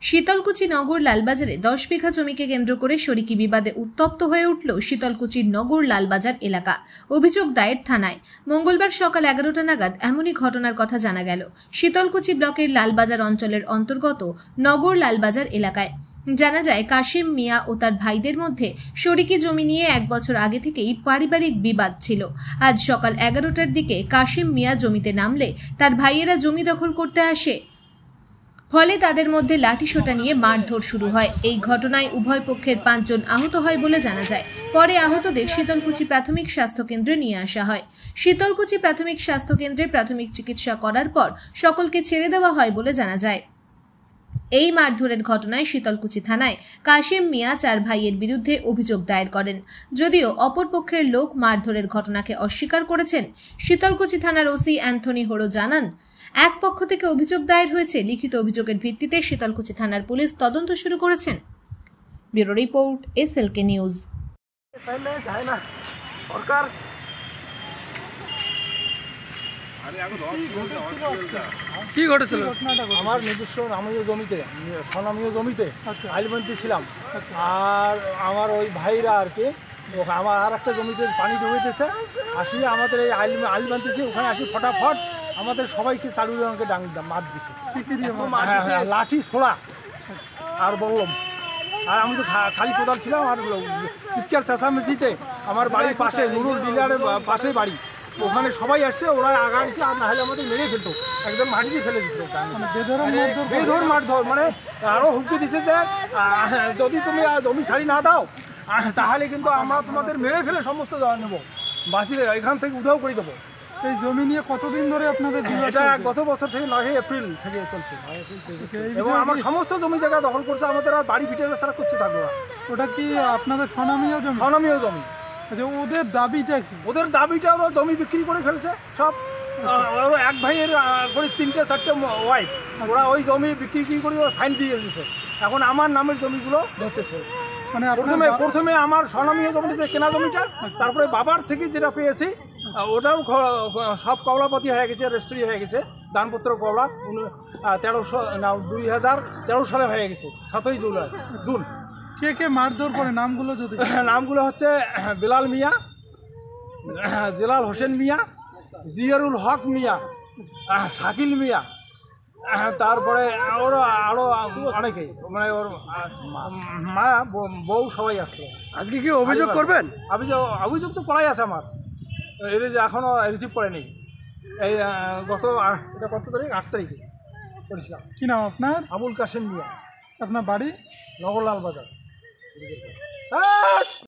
শীতলকুচি নগর লালবাজারে 10 বিঘা জমিকে কেন্দ্র করে শরিকি বিবাদে উত্তপ্ত হয়ে উঠল শীতলকুচির নগর লালবাজার এলাকা। অভিযোগ দায়ের থানায়। মঙ্গলবার সকাল 11টা নাগাদ এমনই ঘটনার কথা জানা গেল শীতলকুচি ব্লকের লালবাজার অঞ্চলের অন্তর্গত নগর লালবাজার এলাকায়। জানা যায় কাশিম মিয়া ও তার ভাইদের মধ্যে শরিকি জমি নিয়ে 1 বছর আগে থেকেই পারিবারিক বিবাদ ছিল। আজ সকাল 11টার দিকে কাশিম মিয়া জমিতে নামলে তার ভাইয়েরা জমি দখল করতে আসে, ফলে তাদের মধ্যে লাঠিসোঁটা নিয়ে মারধর শুরু হয়। এই ঘটনায় উভয় পক্ষের 5 জন আহত হয় বলে জানা যায়। পরে আহতদের শীতলকুচি প্রাথমিক স্বাস্থ্য কেন্দ্রে নিয়ে আসা হয়। শীতলকুচি প্রাথমিক স্বাস্থ্য কেন্দ্রে প্রাথমিক চিকিৎসা করার পর সকলকে ছেড়ে দেওয়া হয় বলে জানা যায়। এই মারধরের ঘটনায় শীতলকুচি থানায় কাশিম মিয়া 4 ভাইয়ের বিরুদ্ধে অভিযোগ দায়ের করেন। যদিও অপর পক্ষের লোক মারধরের ঘটনাকে অস্বীকার করেছেন। শীতলকুচি থানার ওসি অ্যান্থনি হোড়ো জানান, এক পক্ষ থেকে অভিযোগ দায়ের হয়েছে। লিখিত অভিযোগের ভিত্তিতে শীতলকুচি থানার পুলিশ তদন্ত শুরু করেছেন। Bureau report, SLK news. কি ঘটেছিল? আমার নিজস্ব নামীয় জমিতে, স্বনামীয় জমিতে আইলবান্তি ছিলাম। আর আমার ওই ভাইরা আর কি আমার আর একটা জমিতে পানি ঢুকেছে, আসি আমাদের এই আইলবান্তিছি, ওখানে আসি ফটাফট আমাদের সবাইকে চারুজনকে মার দিছে, লাঠি ছোড়া আর বললাম। আর আমি তো খালি কোদাল ছিলাম, আর চিৎকার চেঁচামেচিতে আমার বাড়ির পাশে নুরুল ডিলারের পাশে বাড়ি, ওখানে সবাই আসছে, ওরা আগা আসছে, আর না হলে আমাদের মেরে ফেলতো, একদম মাটিতে ফেলে দিচ্ছিল। বেধর মারধর, মানে আরও হুমকি দিছে যে যদি তুমি জমি ছাড়ি না দাও তাহলে কিন্তু আমরা তোমাদের মেরে ফেলে সমস্ত নেব, বাঁচিয়ে এখান থেকে উধাও করে দেবো। এই জমি নিয়ে কতদিন ধরে আপনাদের? এটা গত বছর থেকে 9 এপ্রিল থেকে চলছে, এবং আমার সমস্ত জমি জায়গা দখল করছে, আমাদের আর বাড়ি ভিটে ছাড়া করছে থাকবে না। ওটা কি আপনাদের স্বনামীয় জমি? স্বনামীয় জমি। আচ্ছা, ওদের দাবিটা কি? ওদের দাবিটা ওরা জমি বিক্রি করে ফেলছে সব। ওরা এক ভাইয়ের করে 3-4টে ওয়াইফ, ওরা ওই জমি বিক্রি করে ফাইন দিয়ে দিয়েছে। এখন আমার নামের জমিগুলো ধরতেছে। মানে প্রথমে আমার স্বনামীয় জমিতে কেনা জমিটা, তারপরে বাবার থেকে যেটা পেয়েছি ওটাও সব কবলাপতি হয়ে গেছে, রেজিস্ট্রি হয়ে গেছে, দানপত্র কবলা 2013 সালে হয়ে গেছে, 7ই জুন। কে কে মারধর করে নামগুলো যদি? নামগুলো হচ্ছে বিলাল মিয়া, জেলাল হোসেন মিয়া, জিয়ারুল হক মিয়া, শাকিল মিয়া, তারপরে ওরা আরও অনেকেই, মানে ওর মা বউ সবাই আসছে। আজকে কি অভিযোগ করবেন? অভিযোগ তো করাই আছে আমার, এর যে এখনও রিসিভ করেনি। এই কত তারিখ? 8 তারিখে করেছিলাম। কি নাম আপনার? আবুল কাশেম মিয়া। আপনার বাড়ি? নগর লালবাজার।